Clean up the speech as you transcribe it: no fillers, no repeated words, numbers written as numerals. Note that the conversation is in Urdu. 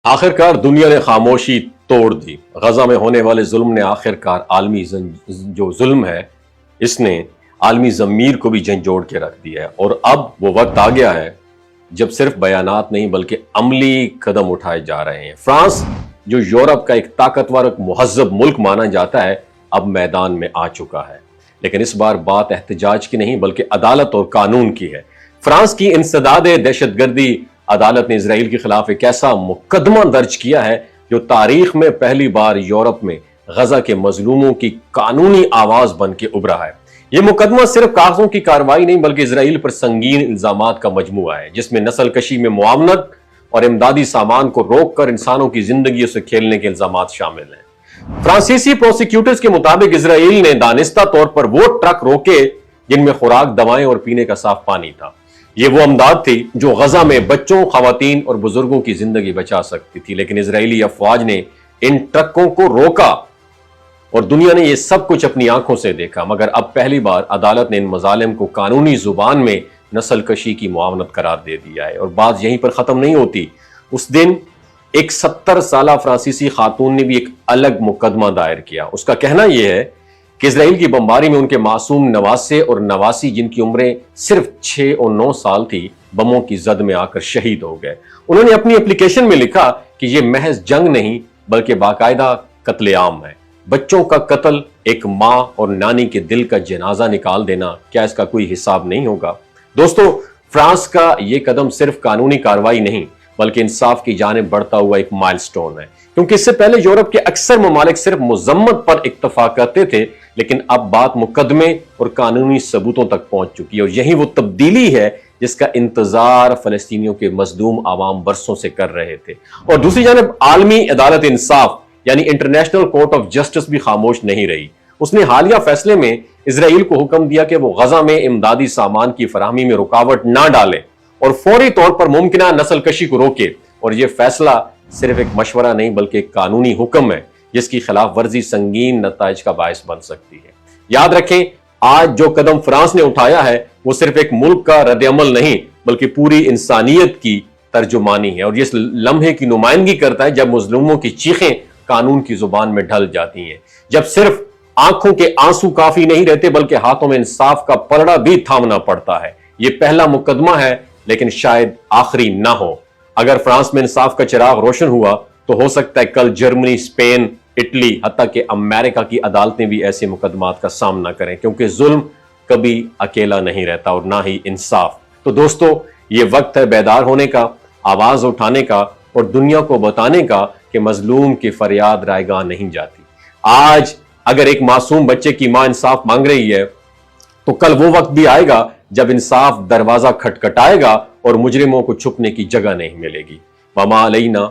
آخرکار دنیا نے خاموشی توڑ دی۔ غزہ میں ہونے والے ظلم نے آخرکار عالمی جو ظلم ہے اس نے عالمی ضمیر کو بھی جھنجھوڑ کے رکھ دیا ہے، اور اب وہ وقت آ گیا ہے جب صرف بیانات نہیں بلکہ عملی قدم اٹھائے جا رہے ہیں۔ فرانس جو یورپ کا ایک طاقتور ایک مہذب ملک مانا جاتا ہے اب میدان میں آ چکا ہے، لیکن اس بار بات احتجاج کی نہیں بلکہ عدالت اور قانون کی ہے۔ فرانس کی انسداد دہشت گردی عدالت نے اسرائیل کے خلاف ایک ایسا مقدمہ درج کیا ہے جو تاریخ میں پہلی بار یورپ میں غزہ کے مظلوموں کی قانونی آواز بن کے ابھرا ہے۔ یہ مقدمہ صرف کاغذوں کی کارروائی نہیں بلکہ اسرائیل پر سنگین الزامات کا مجموعہ ہے، جس میں نسل کشی میں معاونت اور امدادی سامان کو روک کر انسانوں کی زندگیوں سے کھیلنے کے الزامات شامل ہیں۔ فرانسیسی پروسیکیوٹرز کے مطابق اسرائیل نے دانستہ طور پر وہ ٹرک روکے جن میں خوراک، دوائیں اور پینے کا صاف پانی تھا۔ یہ وہ امداد تھی جو غزہ میں بچوں، خواتین اور بزرگوں کی زندگی بچا سکتی تھی، لیکن اسرائیلی افواج نے ان ٹرکوں کو روکا اور دنیا نے یہ سب کچھ اپنی آنکھوں سے دیکھا۔ مگر اب پہلی بار عدالت نے ان مظالم کو قانونی زبان میں نسل کشی کی معاونت قرار دے دیا ہے، اور بات یہیں پر ختم نہیں ہوتی۔ اس دن ایک 70 سالہ فرانسیسی خاتون نے بھی ایک الگ مقدمہ دائر کیا۔ اس کا کہنا یہ ہے کہ اسرائیل کی بمباری میں ان کے معصوم نواسے اور نواسی جن کی عمریں صرف 6 اور 9 سال تھی بموں کی زد میں آ کر شہید ہو گئے۔ انہوں نے اپنی اپلیکیشن میں لکھا کہ یہ محض جنگ نہیں بلکہ باقاعدہ قتل عام ہے۔ بچوں کا قتل، ایک ماں اور نانی کے دل کا جنازہ نکال دینا، کیا اس کا کوئی حساب نہیں ہوگا؟ دوستو، فرانس کا یہ قدم صرف قانونی کارروائی نہیں بلکہ انصاف کی جانب بڑھتا ہوا ایک مائل سٹون ہے، کیونکہ اس سے پہلے یورپ کے اکثر ممالک صرف مذمت پر اکتفا کرتے تھے، لیکن اب بات مقدمے اور قانونی ثبوتوں تک پہنچ چکی ہے، اور یہی وہ تبدیلی ہے جس کا انتظار فلسطینیوں کے مظلوم عوام برسوں سے کر رہے تھے۔ اور دوسری جانب عالمی عدالت انصاف یعنی انٹرنیشنل کورٹ آف جسٹس بھی خاموش نہیں رہی۔ اس نے حالیہ فیصلے میں اسرائیل کو حکم دیا کہ وہ غزہ میں امدادی سامان کی فراہمی میں رکاوٹ نہ ڈالے اور فوری طور پر ممکنہ نسل کشی کو روکے، اور یہ فیصلہ صرف ایک مشورہ نہیں بلکہ ایک قانونی حکم ہے جس کی خلاف ورزی سنگین نتائج کا باعث بن سکتی ہے۔ یاد رکھیں، آج جو قدم فرانس نے اٹھایا ہے وہ صرف ایک ملک کا رد عمل نہیں بلکہ پوری انسانیت کی ترجمانی ہے، اور یہ اس لمحے کی نمائندگی کرتا ہے جب مظلوموں کی چیخیں قانون کی زبان میں ڈھل جاتی ہیں، جب صرف آنکھوں کے آنسو کافی نہیں رہتے بلکہ ہاتھوں میں انصاف کا پلڑا بھی تھامنا پڑتا ہے۔ یہ پہلا مقدمہ ہے لیکن شاید آخری نہ ہو۔ اگر فرانس میں انصاف کا چراغ روشن ہوا تو ہو سکتا ہے کل جرمنی، اسپین، اٹلی، حتیٰ کہ امریکہ کی عدالتیں بھی ایسے مقدمات کا سامنا کریں، کیونکہ ظلم کبھی اکیلا نہیں رہتا اور نہ ہی انصاف۔ تو دوستو، یہ وقت ہے بیدار ہونے کا، آواز اٹھانے کا اور دنیا کو بتانے کا کہ مظلوم کی فریاد رائیگاں نہیں جاتی۔ آج اگر ایک معصوم بچے کی ماں انصاف مانگ رہی ہے تو کل وہ وقت بھی آئے گا جب انصاف دروازہ کھٹکھٹائے گا اور مجرموں کو چھپنے کی جگہ نہیں ملے گی۔ وما علینا